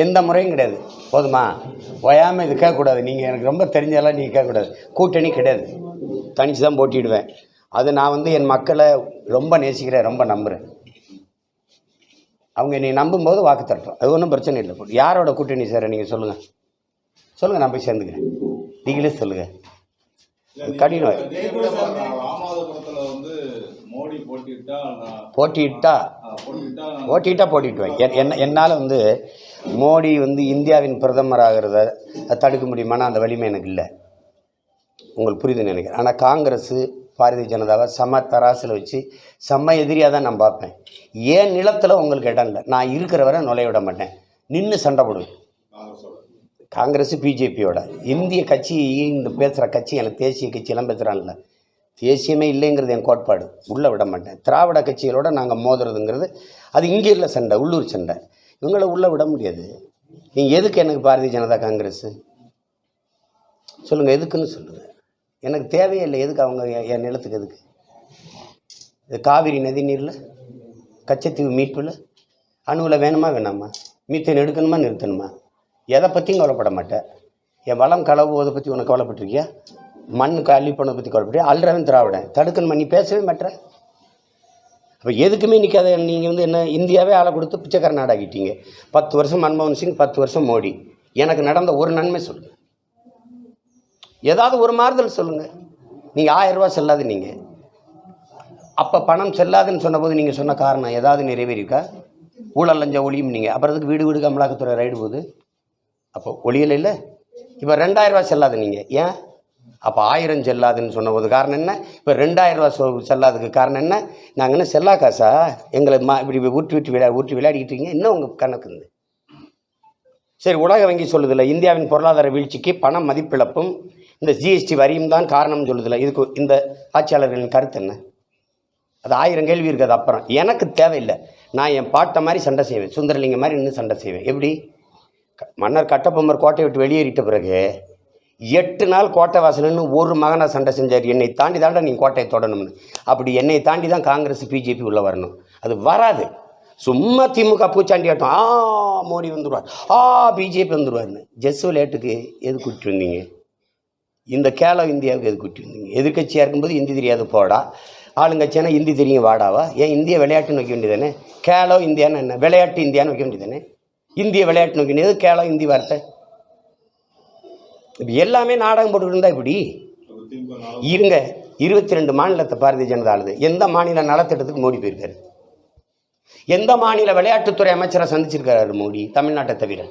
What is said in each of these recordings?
எந்த முறையும் கிடையாது. போதுமா? ஓயாமல் இது கேட்கக்கூடாது. நீங்கள் எனக்கு ரொம்ப தெரிஞ்சதெல்லாம் நீங்கள் கேட்கக்கூடாது. கூட்டணி கிடையாது, தனித்து தான் போட்டிடுவேன். அது நான் என் மக்களை ரொம்ப நேசிக்கிறேன், ரொம்ப நம்புகிறேன். அவங்க நீ நம்பும்போது வாக்கு தரட்டும், அது ஒன்றும் பிரச்சனை இல்லை. யாரோட கூட்டணி சார் நீங்கள் சொல்லுங்கள், நான் போய் சேர்ந்துக்கிறேன். நீங்களே சொல்லுங்கள். கடினம். போட்டிட்டுவேன். என்னால் மோடி இந்தியாவின் பிரதமர் ஆகிறத தடுக்க முடியுமானா அந்த வலிமை எனக்கு இல்லை. உங்களுக்கு புரியுதுன்னு நினைக்கிறேன். ஆனால் காங்கிரஸ் பாரதிய ஜனதாவை சம தராசில் வச்சு செம்ம எதிரியாக தான் நான் பார்ப்பேன். ஏன் நிலத்தில் உங்களுக்கு இடம் இல்லை, நான் இருக்கிற வரை நுழைய விட மாட்டேன். நின்று சண்டை போடுவேன். காங்கிரஸ் பிஜேபியோட இந்திய கட்சி, இந்த பேசுகிற கட்சி எனக்கு தேசிய கட்சியெல்லாம் பேசுகிறான்ல, தேசியமே இல்லைங்கிறது என் கோட்பாடு. உள்ளே விட மாட்டேன். திராவிட கட்சிகளோட நாங்கள் மோதுறதுங்கிறது அது இங்கே இல்லை சண்டை, உள்ளூர் சண்டை. இவங்களை உள்ளே விட முடியாது. நீங்கள் எதுக்கு எனக்கு பாரதிய ஜனதா காங்கிரஸ் சொல்லுங்கள், எதுக்குன்னு சொல்லுங்கள். எனக்கு தேவையே இல்லை. எதுக்கு அவங்க என் நிலத்துக்கு எதுக்கு? இது காவிரி நதி நீரில், கச்சத்தீவு மீட்பில், அணுவில் வேணுமா வேணாமா? மீத்தேன் எடுக்கணுமா நிறுத்தணுமா? எதை பற்றியும் கவலைப்பட மாட்டேன். என் வளம் களவுவதை பற்றி உனக்கு கவலைப்பட்டிருக்கியா? மண்ணுக்கு அள்ளிப்போனதை பற்றி கவலைப்பட்டியா? அல்றவன் திராவிடன் தடுக்கணுமா? நீ பேசவே மாட்டேற. அப்போ எதுக்குமே நிற்காத. நீங்கள் என்ன இந்தியாவே ஆளை கொடுத்து பிச்சைக்கார நாடாகிட்டீங்க. 10 வருஷம் மன்மோகன் சிங், 10 வருஷம் மோடி. எனக்கு நடந்த ஒரு நன்மை சொல்லுங்கள், ஏதாவது ஒரு மாறுதல் சொல்லுங்கள். நீங்கள் 1000 ரூபா செல்லாது. நீங்கள் அப்போ பணம் செல்லாதுன்னு சொன்னபோது நீங்கள் சொன்ன காரணம் ஏதாவது நிறைவேறிக்கா? ஊழல் லஞ்ச ஒளியும் நீங்கள் அப்புறத்துக்கு வீடு வீடு அமலாக்கத்துறை ரைடு போகுது. அப்போ ஒளியல் இல்லை. இப்போ 2000 ரூபா செல்லாது நீங்கள். ஏன் அப்போ 1000 செல்லாதுன்னு சொன்னபோது காரணம் என்ன? இப்போ 2000 ரூபா செல்லாதுக்கு காரணம் என்ன? நாங்கள் என்ன செல்லா காசா எங்களை இப்படி ஊற்றி விளையாடிக்கிட்டு இருக்கீங்க. இன்னும் உங்கள் கணக்குங்க. சரி, உலக வங்கி சொல்லுதில்ல இந்தியாவின் பொருளாதார வீழ்ச்சிக்கு பண மதிப்பிழப்பும் இந்த ஜிஎஸ்டி வரியும் தான் காரணம்னு சொல்லுதில்ல. இதுக்கு இந்த ஆட்சியாளர்களின் கருத்து என்ன? அது 1000 கேள்வி இருக்குது. அப்புறம் எனக்கு தேவையில்லை. நான் என் பாட்டை மாதிரி சண்டை செய்வேன், சுந்தரலிங்க மாதிரி இன்னும் சண்டை செய்வேன். எப்படி? மன்னர் கட்டபொம்மர் கோட்டையை விட்டு வெளியேறிட்ட பிறகு 8 நாள் கோட்டை வாசல்னு ஒரு மகனாக சண்டை செஞ்சார். என்னை தாண்டி தாண்டா நீங்கள் கோட்டையை தொடணும்னு. அப்படி என்னை தாண்டி தான் காங்கிரஸ் பிஜேபி உள்ளே வரணும். அது வராது. சும்மா திமுக பூச்சாண்டி ஆட்டம், மோடி வந்துடுவார், பிஜேபி வந்துடுவார்னு. ஜெஸ் விளையாட்டுக்கு எது கூப்பிட்டு வந்தீங்க? இந்த கேலோ இந்தியாவுக்கு எது கூப்பிட்டு வந்தீங்க? எதிர்கட்சியாக இருக்கும்போது ஹிந்தி தெரியாது போடா, ஆளுங்கட்சியான ஹிந்தி தெரியும் வாடாவா? ஏன் இந்திய விளையாட்டுன்னு வைக்க வேண்டியதானே? கேலோ இந்தியான்னு என்ன? விளையாட்டு இந்தியான்னு வைக்க வேண்டியதானே? இந்திய விளையாட்டு நோக்கி எது கேலோ ஹிந்தி வார்த்தை? இப்போ எல்லாமே நாடகம் போட்டுக்கிட்டு இருந்தால் இப்படி இருங்க. 22 மாநிலத்தை பாரதிய ஜனதா ஆளுது. எந்த மாநில நலத்திட்டத்துக்கு மோடி போயிருக்காரு? எந்த மாநில விளையாட்டுத்துறை அமைச்சரை சந்திச்சிருக்காரு மோடி தமிழ்நாட்டை தவிர?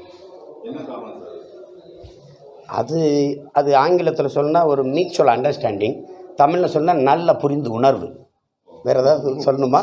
அது ஆங்கிலத்தில் சொன்னால் ஒரு மியூச்சுவல் அண்டர்ஸ்டாண்டிங், தமிழில் சொன்னால் நல்ல புரிந்து உணர்வு. வேறு ஏதாவது சொல்லணுமா?